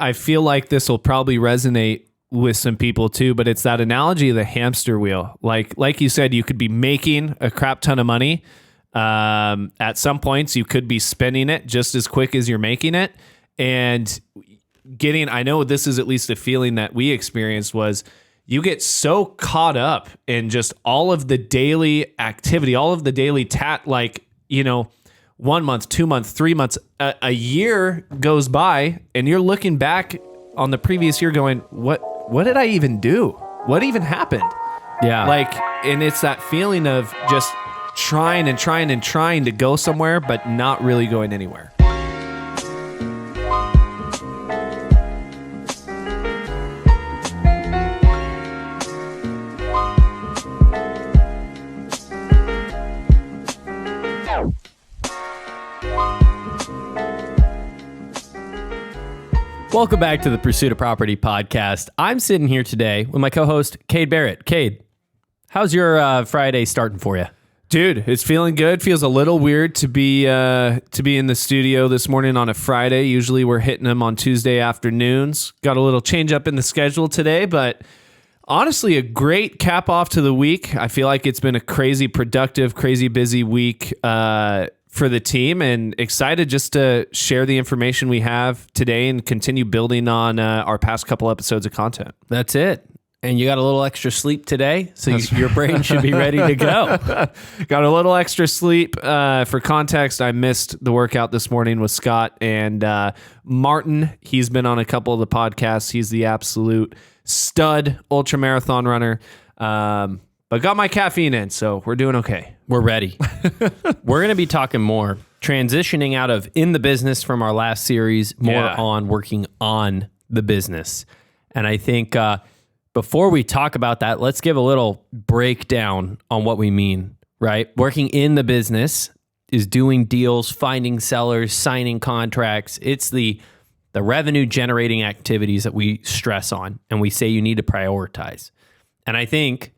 I feel like this will probably resonate with some people too, but it's that analogy of the hamster wheel. Like you said, you could be making a crap ton of money. At some points, you could be spending it just as quick as you're making it. And I know this is at least a feeling that we experienced, was you get so caught up in just all of the daily activity, all of the daily 1 month, 2 months, 3 months, a year goes by, and you're looking back on the previous year going, what did I even do? What even happened? Yeah. And it's that feeling of just trying to go somewhere, but not really going anywhere. Welcome back to the Pursuit of Property podcast. I'm sitting here today with my co-host, Cade Barrett. Cade, how's your Friday starting for you? Dude, it's feeling good. Feels a little weird to be in the studio this morning on a Friday. Usually we're hitting them on Tuesday afternoons. Got a little change up in the schedule today, but honestly, a great cap off to the week. I feel like it's been a crazy productive, crazy busy week for the team, and excited just to share the information we have today and continue building on our past couple episodes of content. That's it. And you got a little extra sleep today, so your brain should be ready to go. Got a little extra sleep. For context, I missed the workout this morning with Scott and Martin. He's been on a couple of the podcasts. He's the absolute stud ultra marathon runner. But got my caffeine in, so we're doing okay. We're ready. We're going to be talking more, transitioning out of in the business from our last series, more on working on the business. And I think before we talk about that, let's give a little breakdown on what we mean, right? Working in the business is doing deals, finding sellers, signing contracts. It's the revenue generating activities that we stress on, and we say you need to prioritize. And I think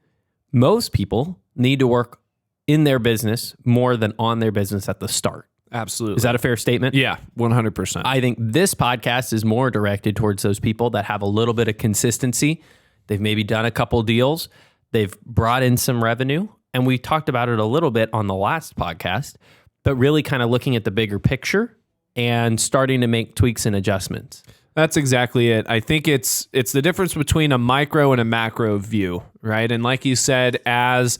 most people need to work in their business more than on their business at the start. Absolutely. Is that a fair statement? Yeah, 100%. I think this podcast is more directed towards those people that have a little bit of consistency. They've maybe done a couple deals. They've brought in some revenue. And we talked about it a little bit on the last podcast, but really kind of looking at the bigger picture and starting to make tweaks and adjustments. That's exactly it. I think it's the difference between a micro and a macro view, right? And like you said, as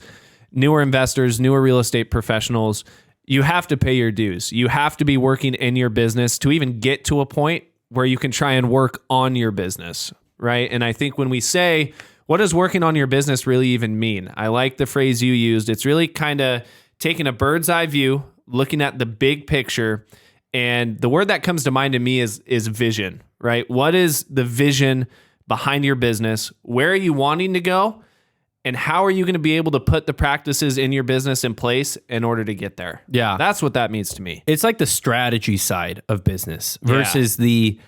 newer investors, newer real estate professionals, you have to pay your dues. You have to be working in your business to even get to a point where you can try and work on your business, right? And I think when we say, what does working on your business really even mean? I like the phrase you used. It's really kind of taking a bird's eye view, looking at the big picture. And the word that comes to mind to me is vision, right? What is the vision behind your business? Where are you wanting to go? And how are you going to be able to put the practices in your business in place in order to get there? Yeah. That's what that means to me. It's like the strategy side of business versus the,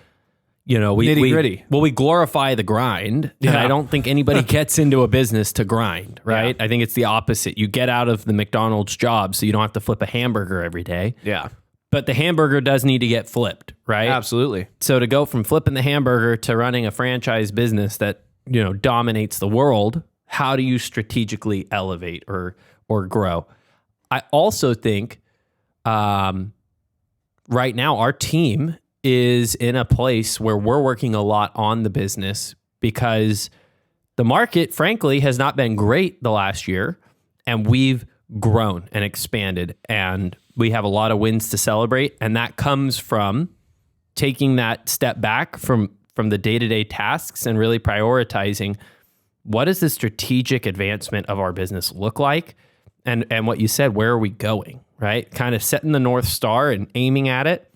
nitty gritty. We glorify the grind. Yeah. And I don't think anybody gets into a business to grind, right? Yeah. I think it's the opposite. You get out of the McDonald's job so you don't have to flip a hamburger every day. Yeah. But the hamburger does need to get flipped, right? Absolutely. So to go from flipping the hamburger to running a franchise business that, dominates the world, how do you strategically elevate or grow? I also think right now our team is in a place where we're working a lot on the business because the market, frankly, has not been great the last year, and we've grown and expanded, and we have a lot of wins to celebrate. And that comes from taking that step back from the day-to-day tasks and really prioritizing what does the strategic advancement of our business look like? And what you said, where are we going, right? Kind of setting the North Star and aiming at it,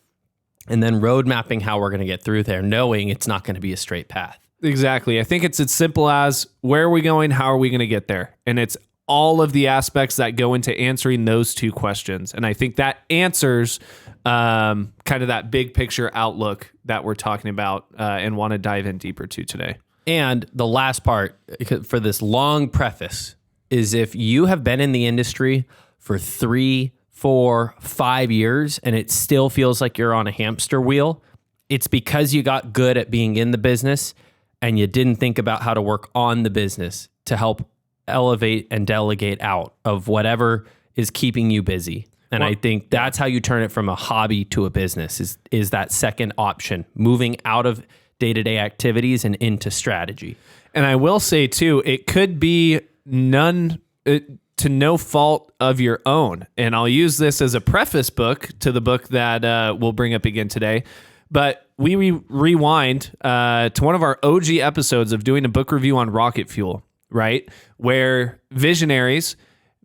and then road mapping how we're going to get through there, knowing it's not going to be a straight path. Exactly. I think it's as simple as where are we going? How are we going to get there? And it's all of the aspects that go into answering those two questions. And I think that answers kind of that big picture outlook that we're talking about and want to dive in deeper to today. And the last part for this long preface is if you have been in the industry for 3, 4, 5 years and it still feels like you're on a hamster wheel, it's because you got good at being in the business and you didn't think about how to work on the business to help elevate and delegate out of whatever is keeping you busy. And I think that's how you turn it from a hobby to a business is that second option, moving out of day-to-day activities and into strategy. And I will say too, it could be to no fault of your own. And I'll use this as a preface book to the book that we'll bring up again today. But we rewind to one of our OG episodes of doing a book review on rocket fuel, right? Where visionaries,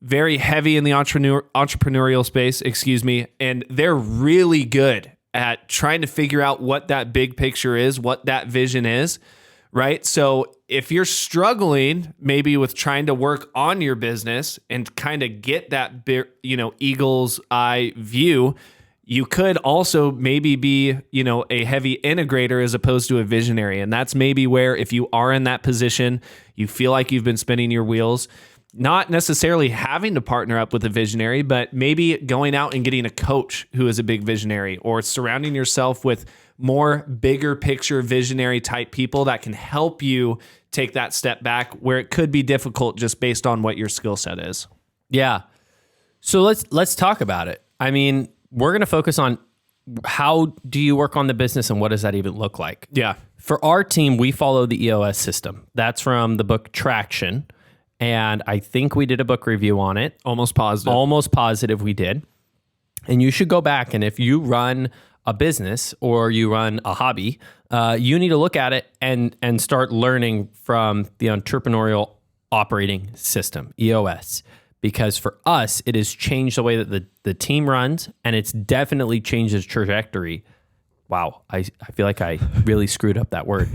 very heavy in the entrepreneurial space, and they're really good at trying to figure out what that big picture is, what that vision is, right? So if you're struggling maybe with trying to work on your business and kind of get that eagle's eye view, you could also maybe be, a heavy integrator as opposed to a visionary. And that's maybe where, if you are in that position, you feel like you've been spinning your wheels, not necessarily having to partner up with a visionary, but maybe going out and getting a coach who is a big visionary, or surrounding yourself with more bigger picture visionary type people that can help you take that step back where it could be difficult just based on what your skill set is. Yeah. So let's talk about it. I mean, we're going to focus on how do you work on the business and what does that even look like? Yeah. For our team, we follow the EOS system. That's from the book Traction. And I think we did a book review on it. Almost positive we did. And you should go back. And if you run a business or you run a hobby, you need to look at it and start learning from the Entrepreneurial Operating System, EOS. Because for us, it has changed the way that the team runs, and it's definitely changed the trajectory. Wow, I feel like I really screwed up that word.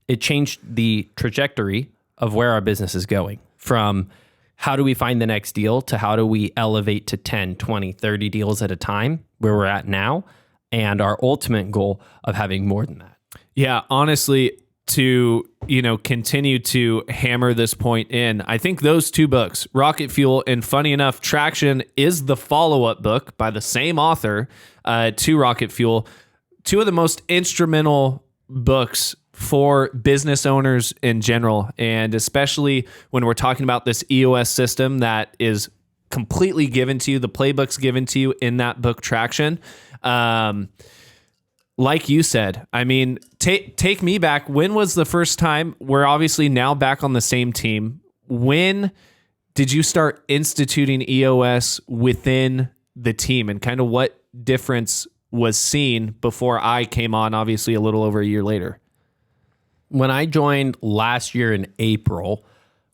It changed the trajectory of where our business is going, from how do we find the next deal to how do we elevate to 10, 20, 30 deals at a time, where we're at now, and our ultimate goal of having more than that. Yeah, honestly, to continue to hammer this point in, I think those two books, Rocket Fuel and, funny enough, Traction is the follow-up book by the same author to Rocket Fuel, two of the most instrumental books for business owners in general, and especially when we're talking about this EOS system that is completely given to you, the playbook's given to you in that book Traction. Like you said, I mean, take me back. When was the first time? We're obviously now back on the same team. When did you start instituting EOS within the team, and kind of what difference was seen before I came on, obviously a little over a year later? When I joined last year in April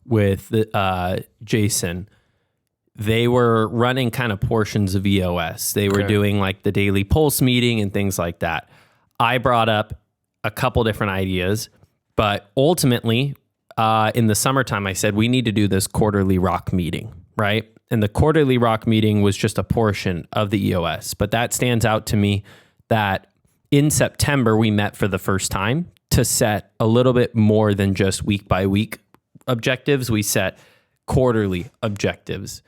with Jason, they were running kind of portions of EOS. They were doing like the daily pulse meeting and things like that. I brought up a couple different ideas, but ultimately in the summertime, I said, we need to do this quarterly rock meeting, right? And the quarterly rock meeting was just a portion of the EOS, but that stands out to me that in September, we met for the first time to set a little bit more than just week by week objectives. We set quarterly objectives.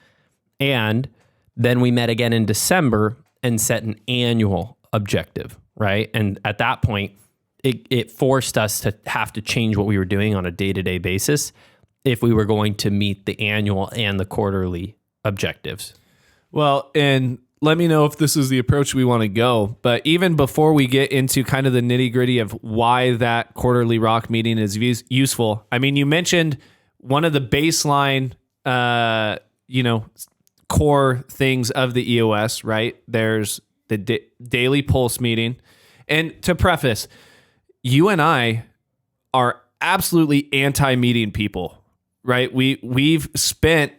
And then we met again in December and set an annual objective, right? And at that point, it forced us to have to change what we were doing on a day-to-day basis if we were going to meet the annual and the quarterly objectives. Well, and let me know if this is the approach we want to go. But even before we get into kind of the nitty-gritty of why that quarterly rock meeting is useful, I mean, you mentioned one of the baseline, core things of the EOS, right? There's the daily pulse meeting. And to preface, you and I are absolutely anti-meeting people, right? We've spent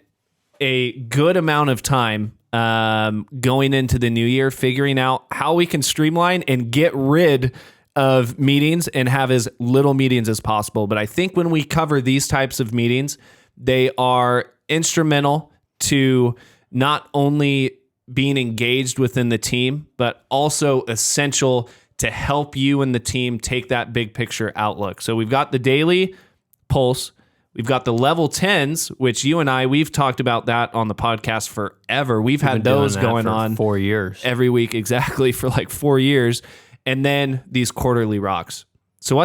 a good amount of time going into the new year, figuring out how we can streamline and get rid of meetings and have as little meetings as possible. But I think when we cover these types of meetings, they are instrumental to not only being engaged within the team, but also essential to help you and the team take that big picture outlook. So we've got the daily pulse. We've got the level 10s, which you and I, we've talked about that on the podcast forever. We've had those going on 4 years every week, exactly, for like 4 years. and then these quarterly rocks. So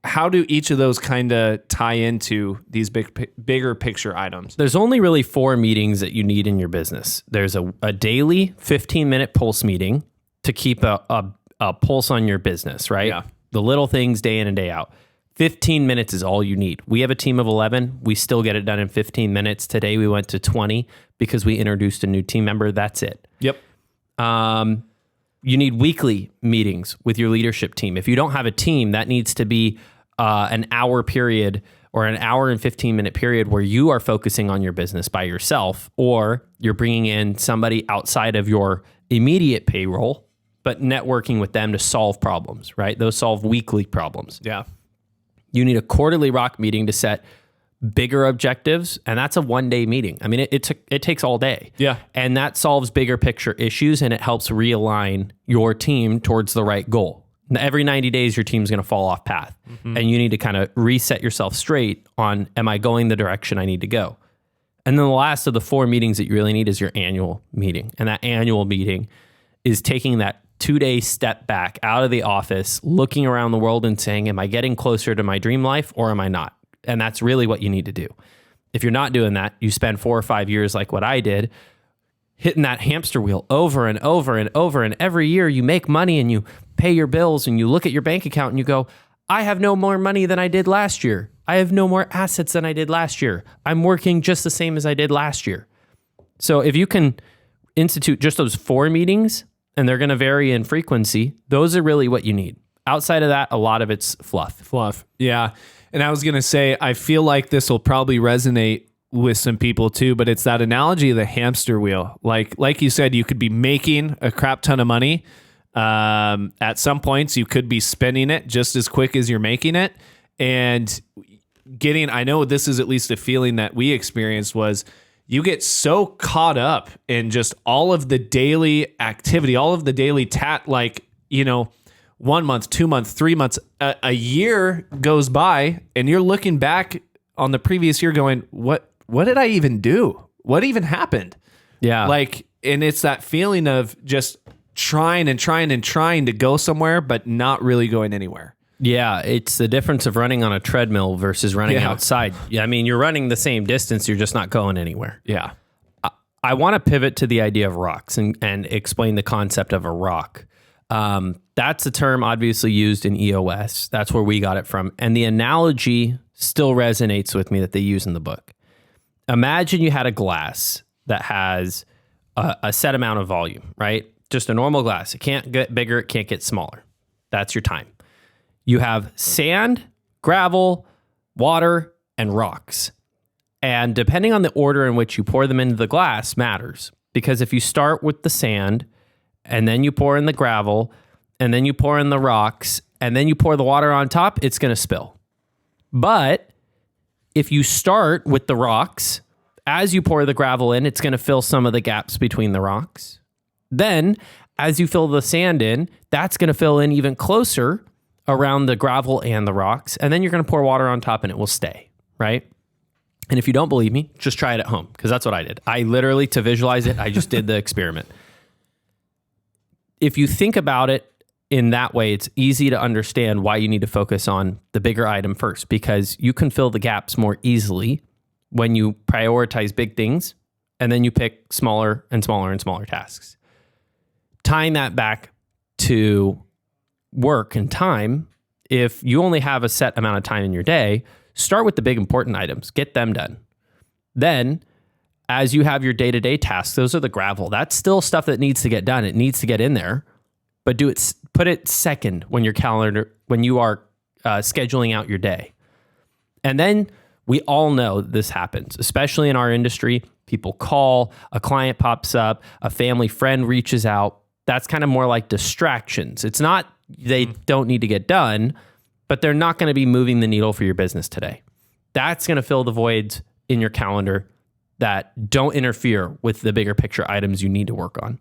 how do each of those kind of tie into these bigger picture items? There's only really 4 meetings that you need in your business. There's a daily 15-minute pulse meeting to keep a pulse on your business, right? Yeah. The little things day in and day out. 15 minutes is all you need. We have a team of 11. We still get it done in 15 minutes. Today we went to 20 because we introduced a new team member. That's it. Yep. You need weekly meetings with your leadership team. If you don't have a team, that needs to be an hour period or an hour and 15-minute period where you are focusing on your business by yourself, or you're bringing in somebody outside of your immediate payroll, but networking with them to solve problems, right? Those solve weekly problems. Yeah. You need a quarterly rock meeting to set bigger objectives, and that's a 1-day meeting. I mean, it takes all day. Yeah. And that solves bigger picture issues, and it helps realign your team towards the right goal. Every 90 days, your team's going to fall off path, and you need to kind of reset yourself straight on, am I going the direction I need to go? And then the last of the 4 meetings that you really need is your annual meeting. And that annual meeting is taking that 2-day step back out of the office, looking around the world and saying, am I getting closer to my dream life or am I not? And that's really what you need to do. If you're not doing that, you spend 4 or 5 years like what I did, hitting that hamster wheel over and over and over. And every year you make money and you pay your bills and you look at your bank account and you go, I have no more money than I did last year. I have no more assets than I did last year. I'm working just the same as I did last year. So if you can institute just those 4 meetings, and they're going to vary in frequency, those are really what you need. Outside of that, a lot of it's fluff. Yeah. And I was going to say, I feel like this will probably resonate with some people too, but it's that analogy of the hamster wheel. Like you said, you could be making a crap ton of money. At some points, you could be spending it just as quick as you're making it. And I know this is at least a feeling that we experienced, was you get so caught up in just all of the daily activity, all of the daily 1 month, 2 months, 3 months, a year goes by, and you're looking back on the previous year going, what did I even do? What even happened? Yeah. And it's that feeling of just trying to go somewhere, but not really going anywhere. Yeah, it's the difference of running on a treadmill versus running outside. Yeah, I mean, you're running the same distance, you're just not going anywhere. Yeah. I want to pivot to the idea of rocks and explain the concept of a rock. That's a term obviously used in EOS. That's where we got it from. And the analogy still resonates with me that they use in the book. Imagine you had a glass that has a set amount of volume, right? Just a normal glass. It can't get bigger, it can't get smaller. That's your time. You have sand, gravel, water, and rocks. And depending on the order in which you pour them into the glass matters. Because if you start with the sand, and then you pour in the gravel, and then you pour in the rocks, and then you pour the water on top, it's going to spill. But if you start with the rocks, as you pour the gravel in, it's going to fill some of the gaps between the rocks. Then, as you fill the sand in, that's going to fill in even closer around the gravel and the rocks. And then you're going to pour water on top and it will stay, right? And if you don't believe me, just try it at home, because that's what I did. I literally, to visualize it, I just did the experiment. If you think about it in that way, it's easy to understand why you need to focus on the bigger item first, because you can fill the gaps more easily when you prioritize big things and then you pick smaller and smaller and smaller tasks. Tying that back to work and time, if you only have a set amount of time in your day, start with the big important items, get them done. Then, as you have your day-to-day tasks, those are the gravel. That's still stuff that needs to get done. It needs to get in there, but put it second when you are scheduling out your day. And then we all know this happens, especially in our industry. People call, a client pops up, a family friend reaches out. That's kind of more like distractions. It's not they don't need to get done, but they're not going to be moving the needle for your business today. That's going to fill the voids in your calendar that don't interfere with the bigger picture items you need to work on.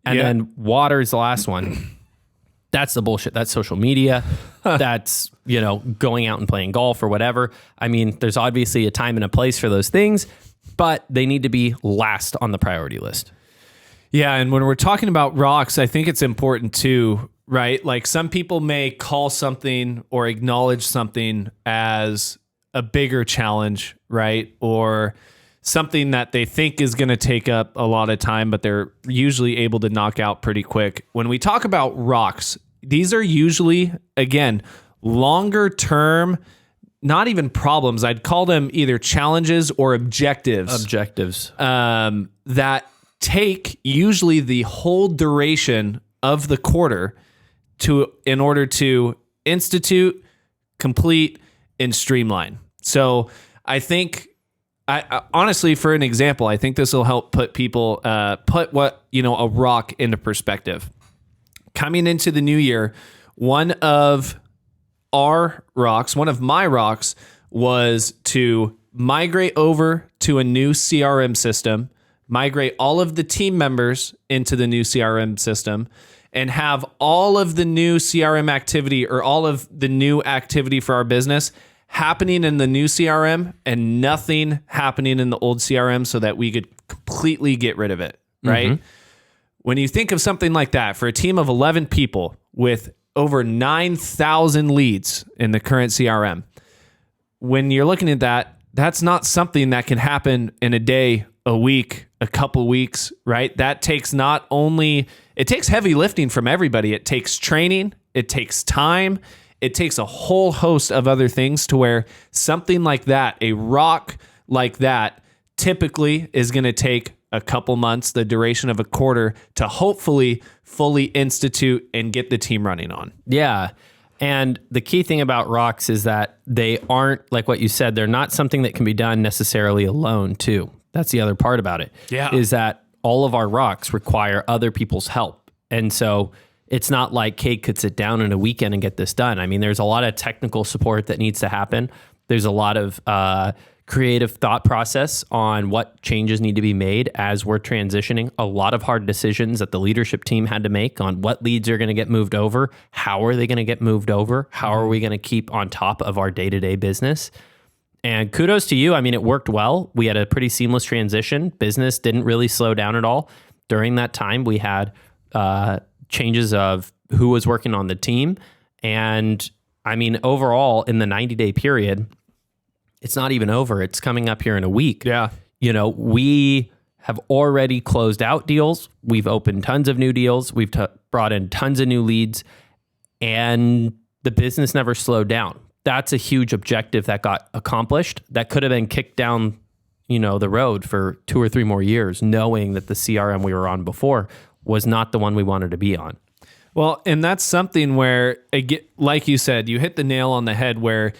And then water is the last one. That's the bullshit. That's social media. That's, going out and playing golf or whatever. I mean, there's obviously a time and a place for those things, but they need to be last on the priority list. Yeah, and when we're talking about rocks, I think it's important too, right? Like some people may call something or acknowledge something as a bigger challenge, right? Or something that they think is going to take up a lot of time, but they're usually able to knock out pretty quick. When we talk about rocks, these are usually, again, longer term, not even problems. I'd call them either challenges or objectives. That take usually the whole duration of the quarter in order to institute, complete, and streamline. So I think, I honestly, for an example, I think this will help put people, a rock into perspective. Coming into the new year, one of my rocks was to migrate over to a new CRM system, migrate all of the team members into the new CRM system, and have all of the new CRM activity or all of the new activity for our business happening in the new CRM and nothing happening in the old CRM so that we could completely get rid of it, right? Mm-hmm. When you think of something like that for a team of 11 people with over 9,000 leads in the current CRM, when you're looking at that, that's not something that can happen in a day, a week, a couple weeks, right? That takes it takes heavy lifting from everybody. It takes training, it takes time, it takes a whole host of other things to where something like that, a rock like that, typically is going to take a couple months, the duration of a quarter, to hopefully fully institute and get the team running on. Yeah. And the key thing about rocks is that they aren't, like what you said, they're not something that can be done necessarily alone too. That's the other part about it. Yeah. Is that all of our rocks require other people's help. And so it's not like Kate could sit down in a weekend and get this done. I mean, there's a lot of technical support that needs to happen. There's a lot of creative thought process on what changes need to be made as we're transitioning. A lot of hard decisions that the leadership team had to make on what leads are going to get moved over, how are they going to get moved over, how are we going to keep on top of our day-to-day business. And kudos to you. I mean, it worked well. We had a pretty seamless transition. Business didn't really slow down at all. During that time, we had changes of who was working on the team. And I mean, overall, in the 90-day period, it's not even over. It's coming up here in a week. Yeah. We have already closed out deals. We've opened tons of new deals. We've brought in tons of new leads, and the business never slowed down. That's a huge objective that got accomplished that could have been kicked down, the road for 2 or 3 more years, knowing that the CRM we were on before was not the one we wanted to be on. Well, and that's something where, like you said, you hit the nail on the head where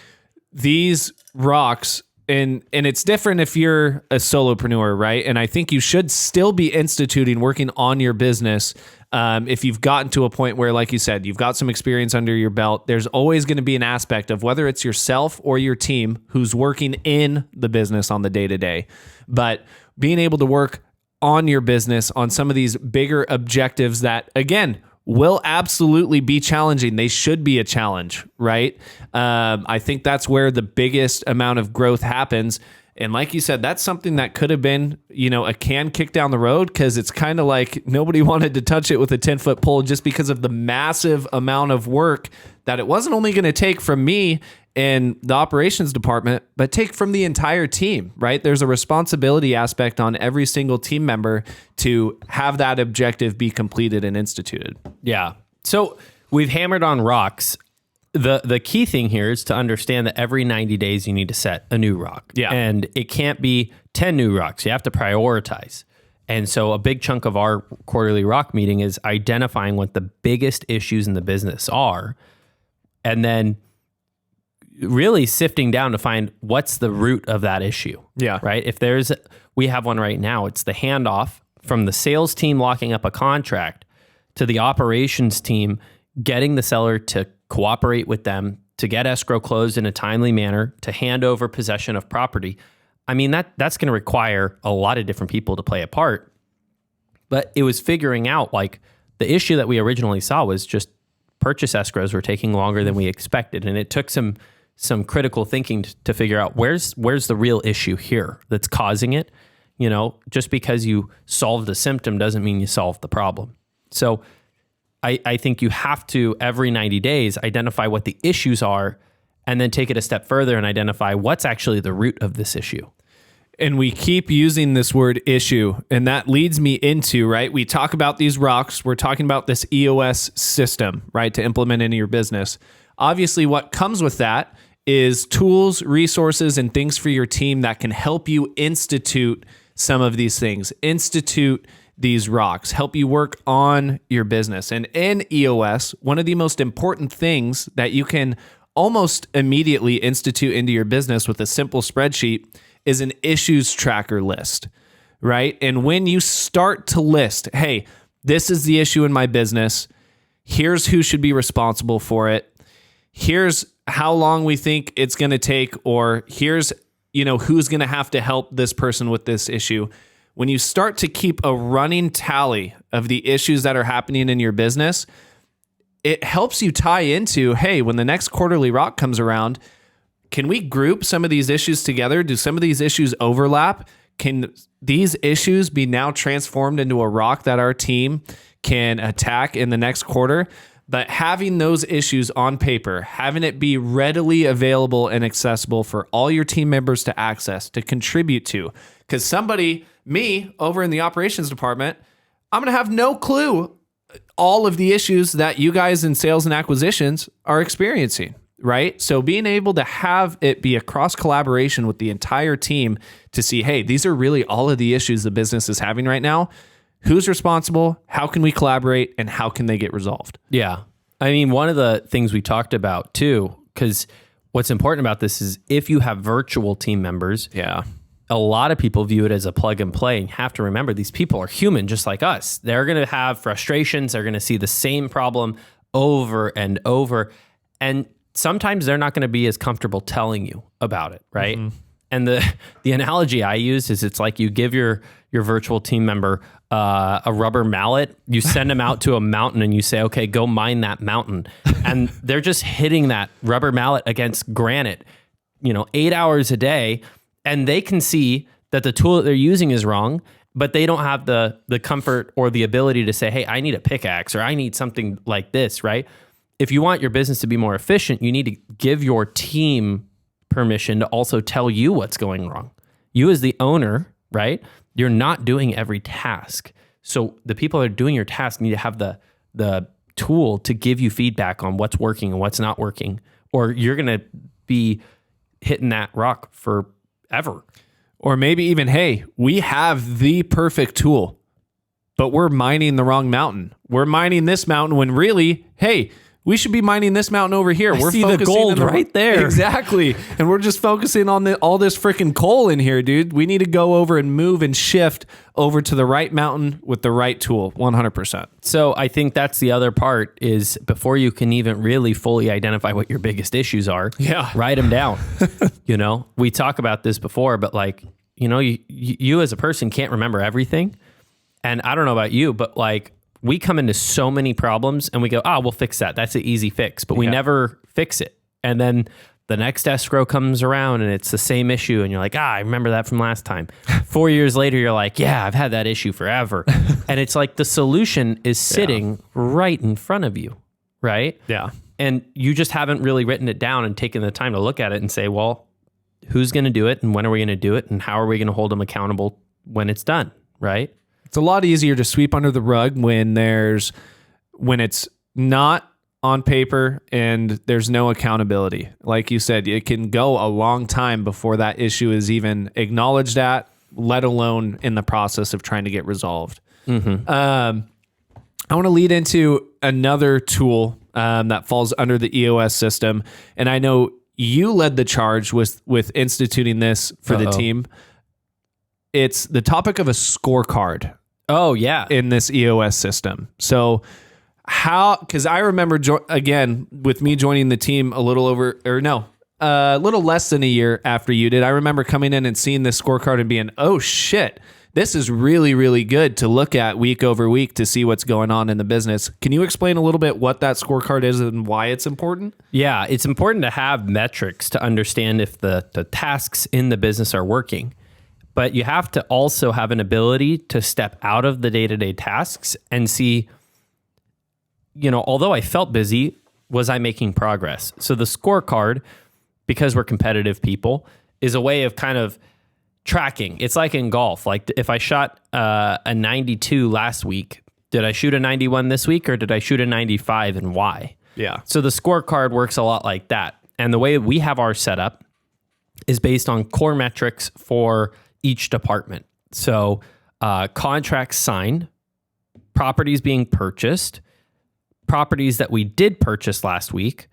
these rocks, and it's different if you're a solopreneur, right? And I think you should still be instituting, working on your business. If you've gotten to a point where, like you said, you've got some experience under your belt, there's always going to be an aspect of whether it's yourself or your team who's working in the business on the day-to-day. But being able to work on your business on some of these bigger objectives that, again, will absolutely be challenging. They should be a challenge, right? I think that's where the biggest amount of growth happens. And like you said, that's something that could have been, a can kick down the road, because it's kind of like nobody wanted to touch it with a 10-foot pole just because of the massive amount of work that it wasn't only going to take from me and the operations department, but take from the entire team, right? There's a responsibility aspect on every single team member to have that objective be completed and instituted. Yeah. So we've hammered on rocks. The key thing here is to understand that every 90 days you need to set a new rock. Yeah. And it can't be 10 new rocks. You have to prioritize. And so a big chunk of our quarterly rock meeting is identifying what the biggest issues in the business are, and then really sifting down to find what's the root of that issue. Yeah. Right. We have one right now. It's the handoff from the sales team locking up a contract to the operations team getting the seller to cooperate with them, to get escrow closed in a timely manner, to hand over possession of property. I mean, that's going to require a lot of different people to play a part. But it was figuring out, like, the issue that we originally saw was just purchase escrows were taking longer than we expected. And it took some critical thinking to figure out where's the real issue here that's causing it. Just because you solved the symptom doesn't mean you solved the problem. So I think you have to, every 90 days, identify what the issues are and then take it a step further and identify what's actually the root of this issue. And we keep using this word issue, and that leads me into, right? We talk about these rocks. We're talking about this EOS system, right, to implement into your business. Obviously, what comes with that is tools, resources, and things for your team that can help you institute some of these things, institute these rocks, help you work on your business. And in EOS, one of the most important things that you can almost immediately institute into your business with a simple spreadsheet is an issues tracker list, right? And when you start to list, hey, this is the issue in my business, here's who should be responsible for it, here's how long we think it's going to take, or here's, who's going to have to help this person with this issue. When you start to keep a running tally of the issues that are happening in your business, it helps you tie into, hey, when the next quarterly rock comes around, can we group some of these issues together? Do some of these issues overlap? Can these issues be now transformed into a rock that our team can attack in the next quarter? But having those issues on paper, having it be readily available and accessible for all your team members to access, to contribute to. Because me, over in the operations department, I'm going to have no clue all of the issues that you guys in sales and acquisitions are experiencing, right? So being able to have it be a cross collaboration with the entire team to see, hey, these are really all of the issues the business is having right now. Who's responsible? How can we collaborate? And how can they get resolved? Yeah. I mean, one of the things we talked about too, because what's important about this is if you have virtual team members, a lot of people view it as a plug and play. And you have to remember, these people are human just like us. They're going to have frustrations. They're going to see the same problem over and over. And sometimes they're not going to be as comfortable telling you about it, right? Mm-hmm. And the analogy I use is it's like you give your virtual team member a rubber mallet, you send them out to a mountain and you say, okay, go mine that mountain. And they're just hitting that rubber mallet against granite, 8 hours a day. And they can see that the tool that they're using is wrong, but they don't have the comfort or the ability to say, hey, I need a pickaxe or I need something like this, right? If you want your business to be more efficient, you need to give your team permission to also tell you what's going wrong. You as the owner, right? You're not doing every task. So the people that are doing your task need to have the tool to give you feedback on what's working and what's not working, or you're going to be hitting that rock forever. Or maybe even, hey, we have the perfect tool, but we're mining the wrong mountain. We're mining this mountain when really, hey, we should be mining this mountain over here. We're see the gold right there. Exactly. And we're just focusing on all this freaking coal in here, dude. We need to go over and move and shift over to the right mountain with the right tool, 100%. So I think that's the other part is before you can even really fully identify what your biggest issues are, write them down. We talk about this before, but you as a person can't remember everything. And I don't know about you, but we come into so many problems and we go, we'll fix that. That's an easy fix, but we never fix it. And then the next escrow comes around and it's the same issue. And you're like, I remember that from last time. 4 years later, you're like, I've had that issue forever. And it's like the solution is sitting right in front of you, right? Yeah. And you just haven't really written it down and taken the time to look at it and say, well, who's going to do it? And when are we going to do it? And how are we going to hold them accountable when it's done, right? It's a lot easier to sweep under the rug when it's not on paper and there's no accountability. Like you said, it can go a long time before that issue is even acknowledged at, let alone in the process of trying to get resolved. Mm-hmm. I want to lead into another tool that falls under the EOS system. And I know you led the charge with instituting this for the team. It's the topic of a scorecard. Oh, yeah. In this EOS system. So because I remember, again, with me joining the team a little less than a year after you did, I remember coming in and seeing this scorecard and being, oh shit, this is really, really good to look at week over week to see what's going on in the business. Can you explain a little bit what that scorecard is and why it's important? Yeah, it's important to have metrics to understand if the tasks in the business are working. But you have to also have an ability to step out of the day-to-day tasks and see, although I felt busy, was I making progress? So the scorecard, because we're competitive people, is a way of kind of tracking. It's like in golf. Like if I shot a 92 last week, did I shoot a 91 this week, or did I shoot a 95, and why? Yeah. So the scorecard works a lot like that. And the way we have our setup is based on core metrics for each department. So contracts signed, properties being purchased, properties that we did purchase last week,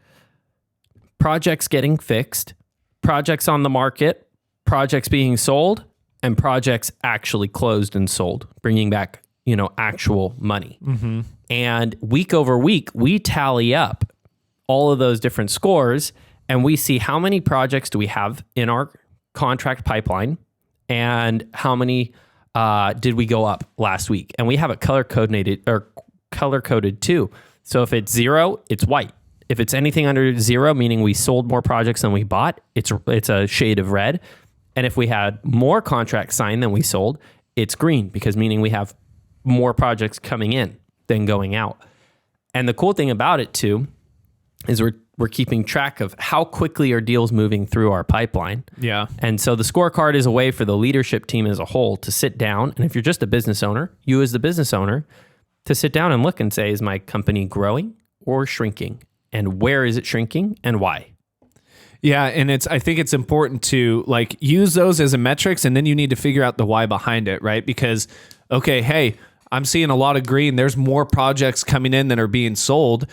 projects getting fixed, projects on the market, projects being sold, and projects actually closed and sold, bringing back, actual money. Mm-hmm. And week over week, we tally up all of those different scores, and we see how many projects do we have in our contract pipeline, and how many did we go up last week. And we have it color coded too. So if it's 0, it's white. If it's anything under 0, meaning we sold more projects than we bought, it's a shade of red. And if we had more contracts signed than we sold, it's green, because meaning we have more projects coming in than going out. And the cool thing about it too is we're keeping track of how quickly are deals moving through our pipeline. Yeah. And so the scorecard is a way for the leadership team as a whole to sit down. And if you're just a business owner, you as the business owner, to sit down and look and say, is my company growing or shrinking? And where is it shrinking and why? Yeah, and I think it's important to use those as a metrics, and then you need to figure out the why behind it, right? Because, okay, hey, I'm seeing a lot of green. There's more projects coming in than are being sold.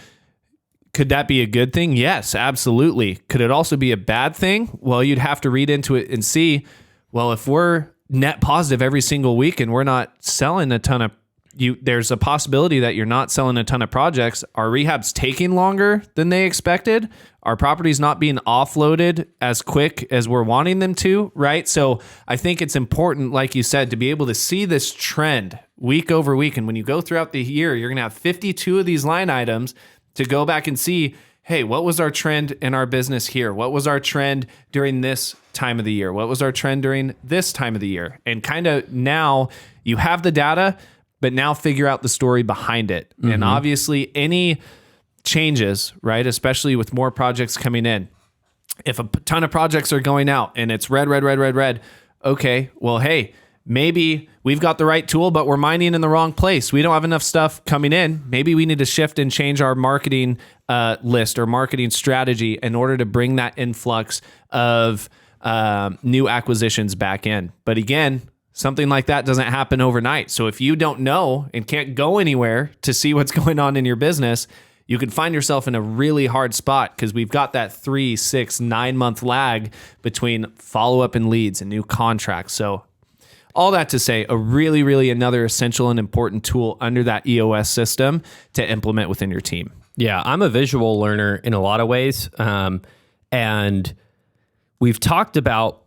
Could that be a good thing? Yes, absolutely. Could it also be a bad thing? Well, you'd have to read into it and see, well, if we're net positive every single week and we're not selling a ton of there's a possibility that you're not selling a ton of projects. Are rehabs taking longer than they expected? Are properties not being offloaded as quick as we're wanting them to, right? So I think it's important, like you said, to be able to see this trend week over week. And when you go throughout the year, you're going to have 52 of these line items to go back and see, hey, what was our trend in our business here? What was our trend during this time of the year? What was our trend during this time of the year? And kind of now you have the data, but now figure out the story behind it. Mm-hmm. And obviously any changes, right, especially with more projects coming in, if a ton of projects are going out and it's red, okay, well, hey, maybe we've got the right tool, but we're mining in the wrong place. We don't have enough stuff coming in. Maybe we need to shift and change our marketing list or marketing strategy in order to bring that influx of new acquisitions back in. But again, something like that doesn't happen overnight. So if you don't know and can't go anywhere to see what's going on in your business, you can find yourself in a really hard spot, because we've got that 3, 6, 9 month lag between follow-up and leads and new contracts. So all that to say, a really, really another essential and important tool under that EOS system to implement within your team. Yeah, I'm a visual learner in a lot of ways. And we've talked about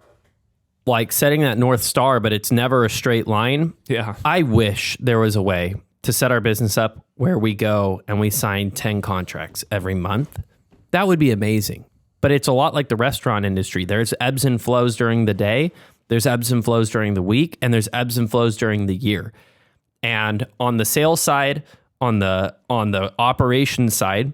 setting that North Star, but it's never a straight line. Yeah. I wish there was a way to set our business up where we go and we sign 10 contracts every month. That would be amazing. But it's a lot like the restaurant industry. There's ebbs and flows during the day. There's ebbs and flows during the week, and there's ebbs and flows during the year. And on the sales side, on the operations side,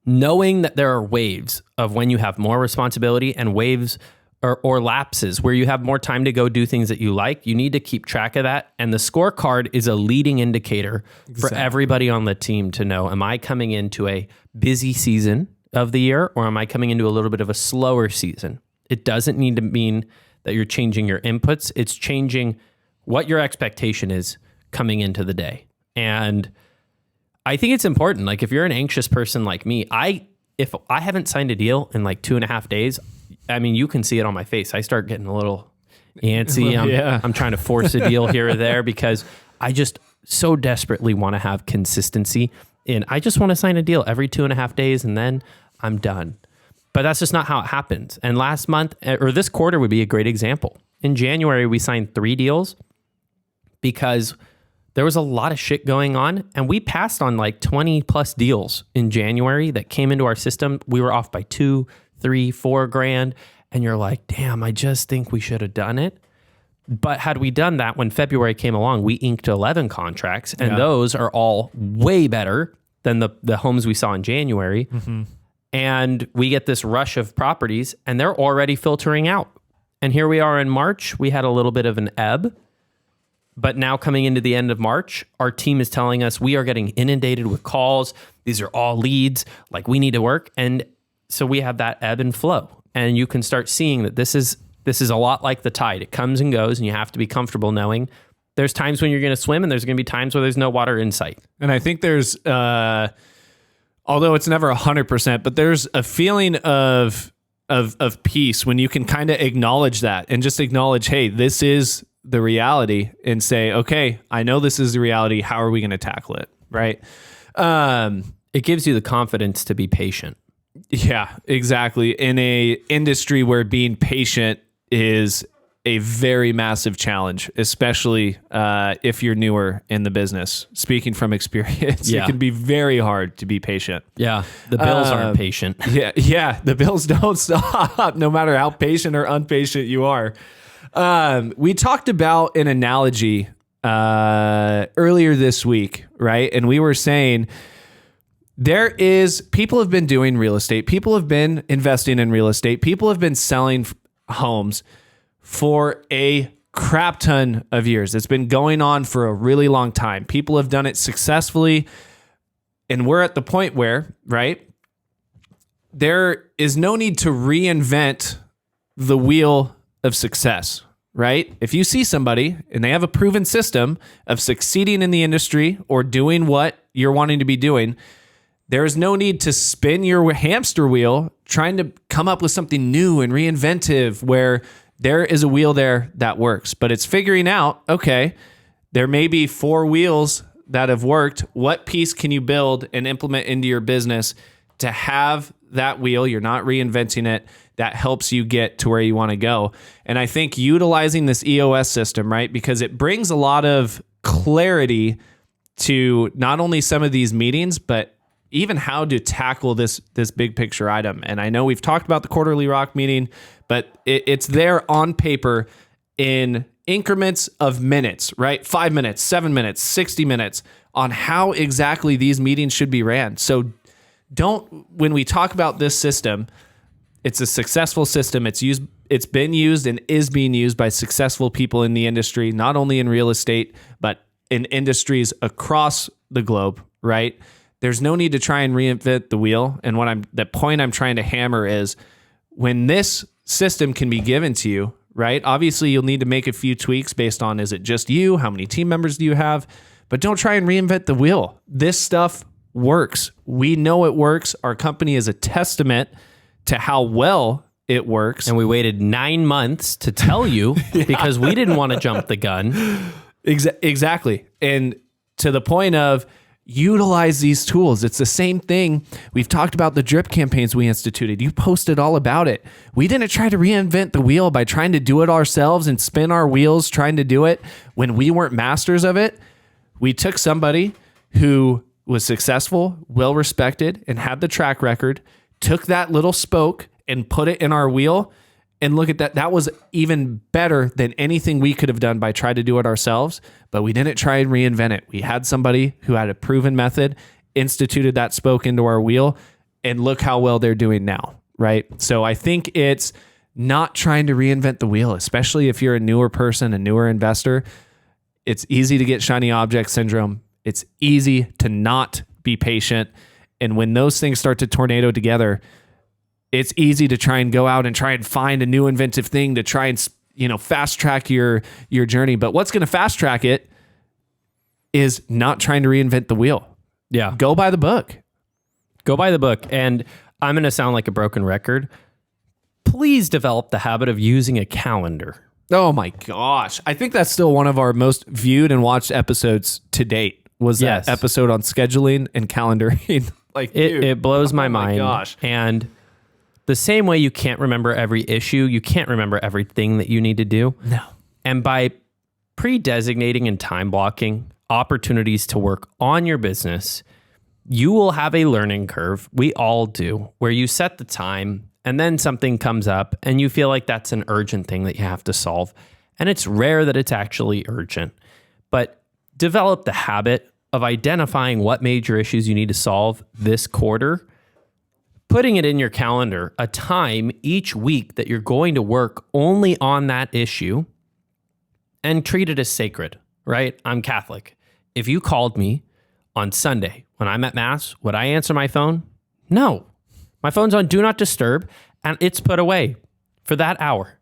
knowing that there are waves of when you have more responsibility and waves or lapses where you have more time to go do things that you like, you need to keep track of that. And the scorecard is a leading indicator for everybody on the team to know, am I coming into a busy season of the year, or am I coming into a little bit of a slower season? It doesn't need to mean that you're changing your inputs. It's changing what your expectation is coming into the day. And I think it's important. If you're an anxious person like me, if I haven't signed a deal in 2.5 days, I mean, you can see it on my face. I start getting a little antsy. I'm trying to force a deal here or there, because I just so desperately want to have consistency. And I just want to sign a deal every 2.5 days and then I'm done. But that's just not how it happens. And last month, or this quarter, would be a great example. In January, we signed 3 deals because there was a lot of shit going on, and we passed on 20 plus deals in January that came into our system. We were off by 2, 3, 4 grand. And you're like, damn, I just think we should have done it. But had we done that when February came along, we inked 11 contracts, and those are all way better than the homes we saw in January. And we get this rush of properties and they're already filtering out. And here we are in March, we had a little bit of an ebb. But now coming into the end of March, our team is telling us we are getting inundated with calls. These are all leads, like we need to work. And so we have that ebb and flow. And you can start seeing that this is a lot like the tide. It comes and goes, and you have to be comfortable knowing there's times when you're going to swim and there's going to be times where there's no water in sight. And I think there's, although it's never 100%, but there's a feeling of peace when you can kind of acknowledge that and just acknowledge, hey, this is the reality, and say, okay, I know this is the reality. How are we going to tackle it? Right. It gives you the confidence to be patient. Yeah, exactly. In a industry where being patient is a very massive challenge, especially if you're newer in the business. Speaking from experience, it can be very hard to be patient. Yeah, the bills aren't patient. Yeah, the bills don't stop, no matter how patient or impatient you are. We talked about an analogy earlier this week, right? And we were saying people have been doing real estate. People have been investing in real estate. People have been selling homes for a crap ton of years. It's been going on for a really long time. People have done it successfully. And we're at the point where, right, there is no need to reinvent the wheel of success, right? If you see somebody and they have a proven system of succeeding in the industry or doing what you're wanting to be doing, there is no need to spin your hamster wheel trying to come up with something new and reinventive where there is a wheel there that works. But it's figuring out, okay, there may be 4 wheels that have worked. What piece can you build and implement into your business to have that wheel? You're not reinventing it. That helps you get to where you want to go. And I think utilizing this EOS system, right, because it brings a lot of clarity to not only some of these meetings, but even how to tackle this big picture item. And I know we've talked about the quarterly rock meeting, but it's there on paper in increments of minutes, right? 5 minutes, 7 minutes, 60 minutes on how exactly these meetings should be ran. So when we talk about this system, it's a successful system. It's been used and is being used by successful people in the industry, not only in real estate, but in industries across the globe, right? There's no need to try and reinvent the wheel. And the point I'm trying to hammer is when this system can be given to you, right? Obviously, you'll need to make a few tweaks based on, is it just you? How many team members do you have? But don't try and reinvent the wheel. This stuff works. We know it works. Our company is a testament to how well it works. And we waited 9 months to tell you because we didn't want to jump the gun. Exactly. And to the point of utilize these tools. It's the same thing. We've talked about the drip campaigns we instituted. You posted all about it. We didn't try to reinvent the wheel by trying to do it ourselves and spin our wheels trying to do it when we weren't masters of it. We took somebody who was successful, well-respected, and had the track record, took that little spoke and put it in our wheel. And look at that. That was even better than anything we could have done by trying to do it ourselves. But we didn't try and reinvent it. We had somebody who had a proven method, instituted that spoke into our wheel, and look how well they're doing now, right? So I think it's not trying to reinvent the wheel, especially if you're a newer person, a newer investor. It's easy to get shiny object syndrome. It's easy to not be patient. And when those things start to tornado together, it's easy to try and go out and try and find a new inventive thing to try and, fast track your journey. But what's going to fast track it is not trying to reinvent the wheel. Yeah. Go by the book. Go by the book. And I'm going to sound like a broken record. Please develop the habit of using a calendar. Oh my gosh. I think that's still one of our most viewed and watched episodes to date was that episode on scheduling and calendaring. It blows my mind. My gosh. And the same way you can't remember every issue, you can't remember everything that you need to do. No. And by pre-designating and time blocking opportunities to work on your business, you will have a learning curve. We all do, where you set the time and then something comes up and you feel like that's an urgent thing that you have to solve. And it's rare that it's actually urgent. But develop the habit of identifying what major issues you need to solve this quarter, putting it in your calendar, a time each week that you're going to work only on that issue, and treat it as sacred, right? I'm Catholic. If you called me on Sunday when I'm at Mass, would I answer my phone? No. My phone's on Do Not Disturb, and it's put away for that hour.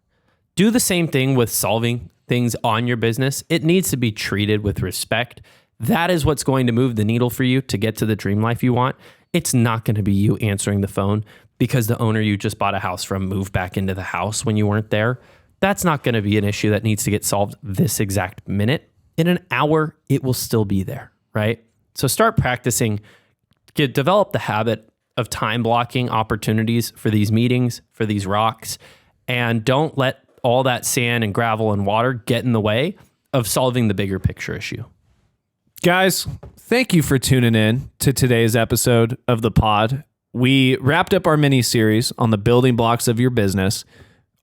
Do the same thing with solving things on your business. It needs to be treated with respect. That is what's going to move the needle for you to get to the dream life you want. It's not going to be you answering the phone because the owner you just bought a house from moved back into the house when you weren't there. That's not going to be an issue that needs to get solved this exact minute. In an hour, it will still be there, right? So start practicing, develop the habit of time blocking opportunities for these meetings, for these rocks, and don't let all that sand and gravel and water get in the way of solving the bigger picture issue. Guys, thank you for tuning in to today's episode of the pod. We wrapped up our mini series on the building blocks of your business,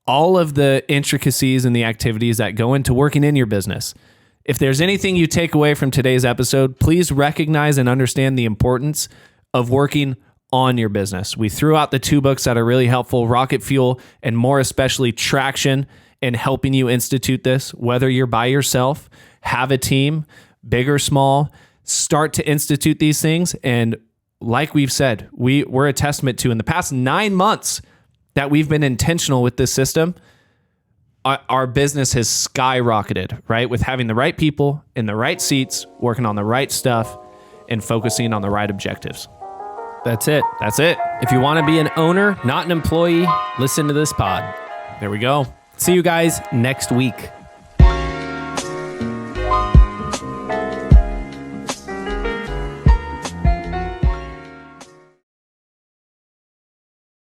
all of the intricacies and the activities that go into working in your business. If there's anything you take away from today's episode, please recognize and understand the importance of working on your business. We threw out the 2 books that are really helpful, Rocket Fuel and more especially Traction, in helping you institute this, whether you're by yourself, have a team, big or small, start to institute these things. And like we've said, we're a testament to in the past 9 months that we've been intentional with this system, our business has skyrocketed, right? With having the right people in the right seats, working on the right stuff, and focusing on the right objectives. That's it. That's it. If you want to be an owner, not an employee, listen to this pod. There we go. See you guys next week.